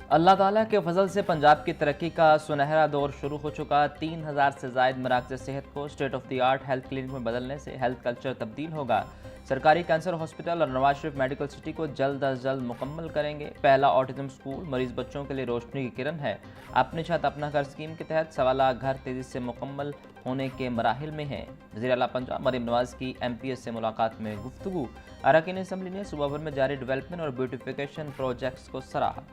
अल्लाह ताला के फजल से पंजाब की तरक्की का सुनहरा दौर शुरू हो चुका। 3000 से जायद मराकज़ सेहत को state of the art health clinic में बदलने से हेल्थ कल्चर तब्दील होगा। सरकारी कैंसर हॉस्पिटल और नवाज शरीफ मेडिकल सिटी को जल्द अज जल्द मुकम्मल करेंगे। पहला ऑटिज्म स्कूल मरीज बच्चों के लिए रोशनी की किरण है। अपनी छत अपना घर स्कीम के तहत 1.25 लाख घर तेजी से मुकम्मल होने के मराहिल में हैं। वज़ीर आला पंजाब मरीम नवाज की MPS से मुलाकात में गुफ्तगू। अरकान असम्बली ने सूबा भर में जारी डेवलपमेंट और ब्यूटिफिकेशन प्रोजेक्ट्स को सराहा।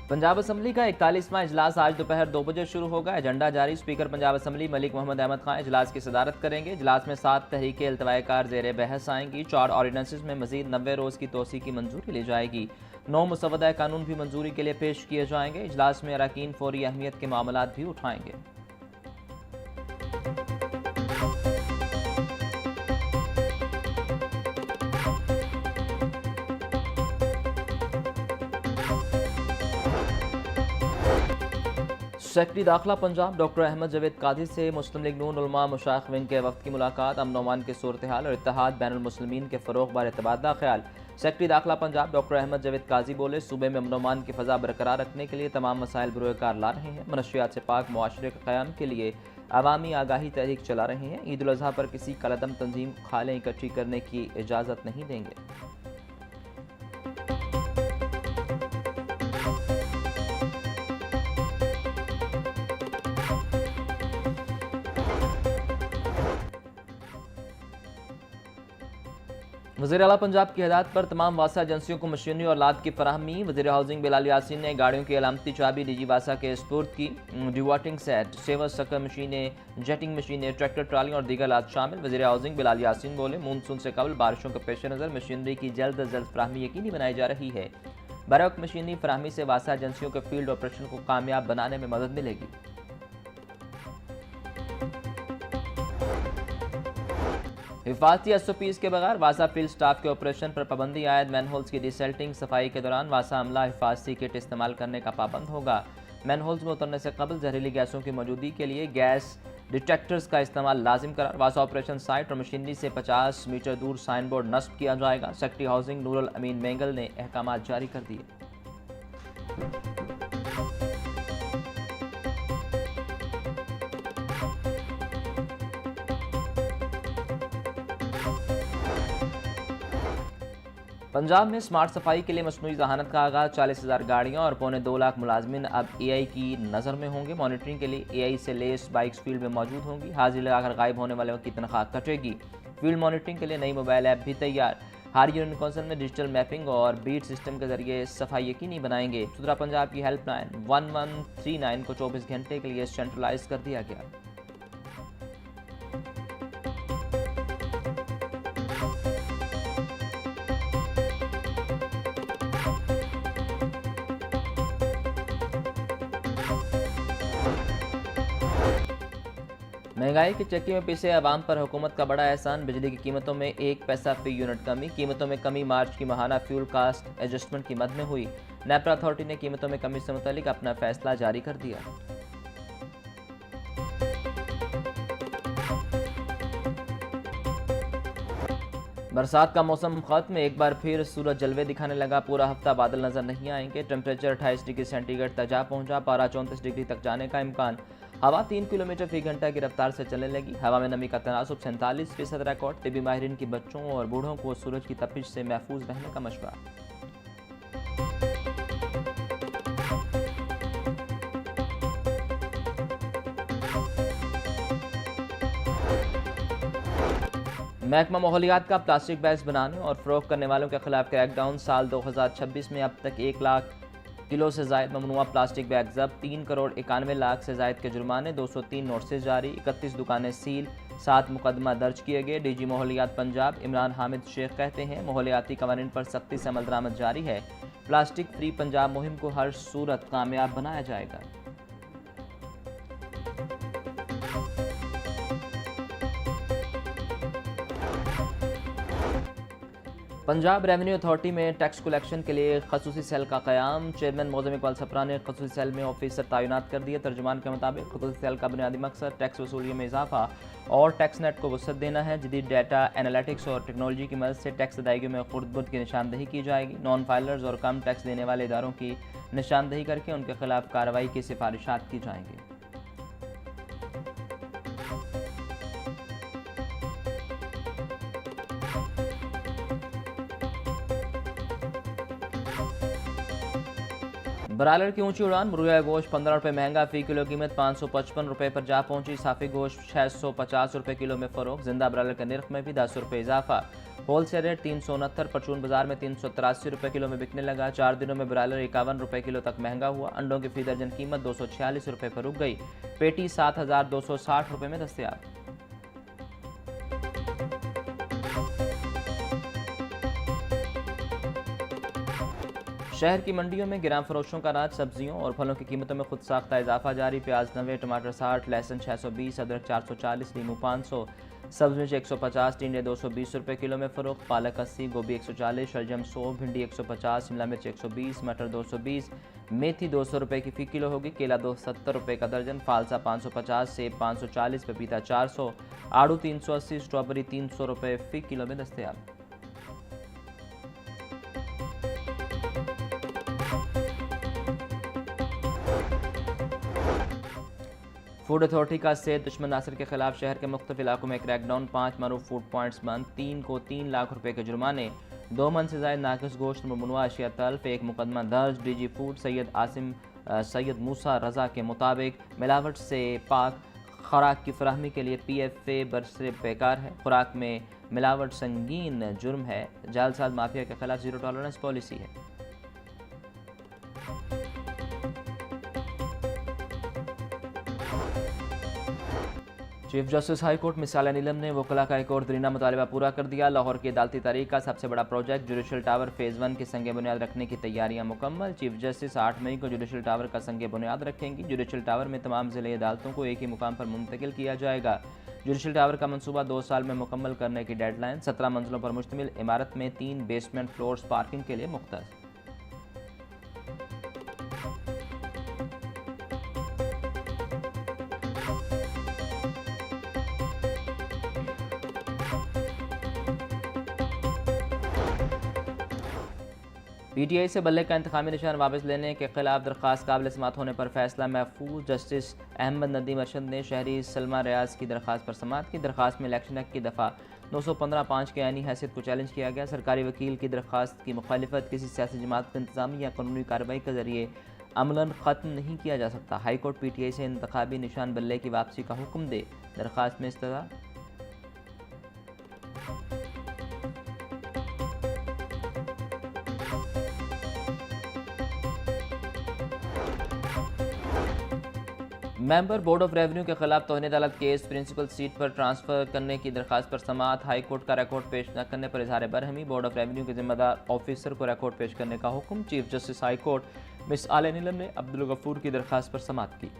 पंजाब असम्बली का 41वां इजलास आज दोपहर 2 बजे शुरू होगा। एजेंडा जारी। स्पीकर पंजाब असम्बली मलिक मोहम्मद अहमद खान इजलास की सदारत करेंगे। इजलास में 7 तहरीकें इल्तवाकार ज़ेर बहस आएंगी। 4 ऑर्डिनेंसेस में मजीद 90 रोज़ की तोसी की मंजूरी ली जाएगी। 9 मुसवदा कानून भी मंजूरी के लिए पेश किए जाएंगे। इजलास में अरकान फौरी अहमियत के मामलात भी उठाएंगे। सेक्रेटरी दाखिला पंजाब डॉक्टर अहमद जावेद काजी से मुस्लिम लीग नून उलमा मुशाइख विंग के वक्त की मुलाकात। अमन अमान की सूरत हाल और इत्तेहाद बैनुल मुस्लिमीन के फ़रोग़ बारे तबादला ख्याल। सेक्रेटरी दाखिला पंजाब डॉक्टर अहमद जावेद काजी बोले, सूबे में अमन अमान की फ़ज़ा बरकरार रखने के लिए तमाम मसाइल बुरोकार ला रहे हैं। मनशियात से पाक मुआशरे के क़याम के लिए अवामी आगाही तहरीक चला रहे हैं। ईद उल अज़हा पर किसी कलदम तंजीम को खालें इकट्ठी करने की इजाज़त नहीं देंगे। वज़ीर आला पंजाब की हिदायत पर तमाम वासा एजेंसियों को मशीनरी और लाद की फराहमी। वज़ीर हाउसिंग बिलाल यासीन ने गाड़ियों की अलामती चाबी DG वासा के स्पुर्द की। डिवाटिंग सेट, सेवर सकर मशीनें, जेटिंग मशीनें, ट्रैक्टर ट्रालियाँ और दीगर लाद शामिल। वज़ीर हाउसिंग बिलाल यासीन बोले, मानसून से कबल बारिशों के पेश नज़र मशीनरी की जल्द अज जल्द फराहमी यकीनी बनाई जा रही है। बरवक्त मशीनरी फराहमी से वासा एजेंसियों के फील्ड ऑपरेशन को कामयाब बनाने में मदद मिलेगी। हिफाजती SOPs के बगैर वासा फील्ड स्टाफ के ऑपरेशन पर पाबंदी आयद। मैनहोल्स की डिसल्टिंग सफाई के दौरान वासा अमला हिफाजती किट इस्तेमाल करने का पाबंद होगा। मैनहोल्स में उतरने से कबल जहरीली गैसों की मौजूदगी के लिए गैस डिटेक्टर्स का इस्तेमाल लाजिम करार। वासा ऑपरेशन साइट और मशीनरी से 50 मीटर दूर साइन बोर्ड नस्ब किया जाएगा। सेक्रेटरी हाउसिंग नूरुल अमीन मेंगल ने अहकाम जारी कर दिए। पंजाब में स्मार्ट सफाई के लिए मसनूई जहानत का आगाज़। 40,000 गाड़ियाँ और 2.25 लाख मुलाजमिन अब AI की नज़र में होंगे। मॉनिटरिंग के लिए AI से लेस बाइक्स फील्ड में मौजूद होंगी। हाजिर लगाकर गायब होने वालों की तनख्वाह कटेगी। फील्ड मॉनिटरिंग के लिए नई मोबाइल ऐप भी तैयार। हर यूनियन कौंसिल में डिजिटल मैपिंग और बीट सिस्टम के जरिए सफाई यकीनी बनाएंगे। सुथरा पंजाब की हेल्पलाइन 1139 को 24 घंटे के लिए सेंट्रलाइज कर दिया गया। महंगाई की चक्की में पिसे अवाम पर हुकूमत का बड़ा एहसान। बिजली की कीमतों में 1 पैसा फी यूनिट कमी। कीमतों में कमी मार्च की माहाना फ्यूल कास्ट एडजस्टमेंट की मद में हुई। नेपरा अथॉरिटी ने कीमतों में कमी से मुतालिक अपना फैसला जारी कर दिया। बरसात का मौसम खत्म। एक बार फिर सूरज जलवे दिखाने लगा। पूरा हफ्ता बादल नजर नहीं आएंगे। टेम्परेचर 28 डिग्री सेंटीग्रेड तक जा पहुंचा। पारा 34 डिग्री तक जाने का इम्कान। हवा 3 किलोमीटर फी घंटा की रफ्तार से चलने लगी। हवा में नमी का तनासुब 47% रिकॉर्ड। तिबी माहिरीन की बच्चों और बूढ़ों को सूरज की तपिश से महफूज रहने का मशवरा। महकमा माहौलियात का प्लास्टिक बैग्स बनाने और फरोख्त करने वालों के खिलाफ क्रैकडाउन। साल 2026 में अब तक 1 लाख किलो से जायद ममनुआ प्लास्टिक बैग जब्त। 3 करोड़ 91 लाख से जायद के जुर्माने। 203 नोटिस जारी। 31 दुकानें सील। 7 मुकदमा दर्ज किए गए। DG माहौलियात पंजाब इमरान हामिद शेख कहते हैं, माहौलियाती कवानीन पर सख्ती से अमल दरामद जारी है। प्लास्टिक फ्री पंजाब मुहिम को हर सूरत कामयाब बनाया जाएगा। पंजाब रेवेन्यू अथॉरिटी में टैक्स कलेक्शन के लिए खसूसी सेल का क़याम। चेयरमैन मौज़म इकबाल सप्रा ने खसूसी सेल में ऑफिसर तैनात कर दिए। तर्जुमान के मुताबिक खसूसी सेल का बुनियादी मकसद टैक्स वसूली में इजाफा और टैक्स नेट को वसअत देना है। जदीद डाटा एनालिटिक्स और टेक्नोलॉजी की मदद से टैक्स अदायगी में खुर्द-बुर्द की निशानदही की जाएगी। नॉन फाइलर्स और कम टैक्स देने वाले इदारों की निशानदही करके उनके खिलाफ कार्रवाई की सिफारिशात की जाएंगी। ब्रायलर की ऊंची उड़ान। मुर्गा गोश्त 15 रुपये महंगा, फी किलो कीमत 555 रुपये पर जा पहुंची। साफी गोश्त 650 रुपये किलो में फ़रोख्त। जिंदा ब्रायलर के निर्ख में भी 10 रुपये इजाफा। होलसेल रेट 369, परचून बाजार में 383 रुपये किलो में बिकने लगा। 4 दिनों में ब्रायलर 51 रुपये किलो तक महंगा हुआ। अंडों की फी दर्जन कीमत 246 रुपये पर रुक गई। पेटी 7260 रुपये में दस्तयाब। शहर की मंडियों में गिराम फरोशों का राज। सब्जियों और फलों की कीमतों में खुद साख्ता इजाफा जारी। प्याज 90, टमाटर 60, लहसुन 620, अदरक 440, लीमू 500, सब्ज मिर्च 150, टिंडे 220 रुपये किलो में फ़रोख्त। पालक 80, गोभी 140, शलजम 100, भिंडी 150, शिमला मिर्च 120, मटर 220, मेथी 200 रुपये की फ़ी किलो होगी। केला 270 रुपये का दर्जन, फालसा 550, सेब 540, पपीता 400, आड़ू 380, स्ट्रॉबेरी 300 रुपये फ़ी किलो में दस्तयाब। फूड अथॉरिटी का सेहत दुश्मन नासिर के खिलाफ शहर के मुख्तलिफ इलाकों में क्रैकडाउन। 5 मरूफ फूड पॉइंट्स बंद। 3 को 3 लाख रुपए के जुर्माने। 2 मन से ज़ायद नाकिस गोश्त ममनुआ अशिया तल्फ। 1 मुकदमा दर्ज। डीजी फूड सैयद मूसा रजा के मुताबिक मिलावट से पाक खुराक की फराहमी के लिए PFA बरसे बेकार है। खुराक में मिलावट संगीन जुर्म है। जालसाज माफिया के खिलाफ ज़ीरो टॉलरेंस पॉलिसी है। चीफ जस्टिस हाई कोर्ट मिसाल नीलम ने वकला का एक और दरीना मुतालबा पूरा कर दिया। लाहौर की अदालती तारीख का सबसे बड़ा प्रोजेक्ट जुडिशल टावर फेज़ 1 की संग बुनियाद रखने की तैयारियां मुकम्मल। चीफ जस्टिस 8 मई को जुडिशल टावर का संग बुनियाद रखेंगी। जुडिशल टावर में तमाम ज़िले अदालतों को एक ही मुकाम पर मुंतकिल किया जाएगा। जुडिशल टावर का मनसूबा 2 साल में मुकम्मल करने की डेडलाइन। 17 मंजिलों पर मुश्तमिल इमारत में 3 बेसमेंट फ्लोर्स पार्किंग के लिए मुख्तस। PTI से बल्ले का इंतखामी निशान वापस लेने के खिलाफ दरख्वास्त काबिल समाअत होने पर फैसला महफूज। जस्टिस अहमद नदीम अरशद ने शहरी सलमा रियाज की दरख्वास्त पर समाअत की। दरख्वास्त में इलेक्शन एक्ट की दफ़ा 915(5) की आईनी हैसियत को चैलेंज किया गया। सरकारी वकील की दरख्वास्त की मुखालिफत किसी सियासी जमात को इंतजामी या कानूनी कार्रवाई के जरिए अमलन ख़त्म नहीं किया जा सकता। हाई कोर्ट PTI से इंतखाबी निशान बल्ले की वापसी का हुक्म दे। दरख्वास्त में इस्तदा मेंबर बोर्ड ऑफ रेवेन्यू के खिलाफ तौहीन अदालत केस। प्रिंसिपल सीट पर ट्रांसफर करने की दरखास्त पर समाअत। हाई कोर्ट का रिकॉर्ड पेश न करने पर इजहार बरहमी। बोर्ड ऑफ रेवेन्यू के जिम्मेदार ऑफिसर को रिकॉर्ड पेश करने का हुक्म। Chief justice high court miss आले नीलम ने अब्दुल गफूर की दरखास्त पर समाअत की।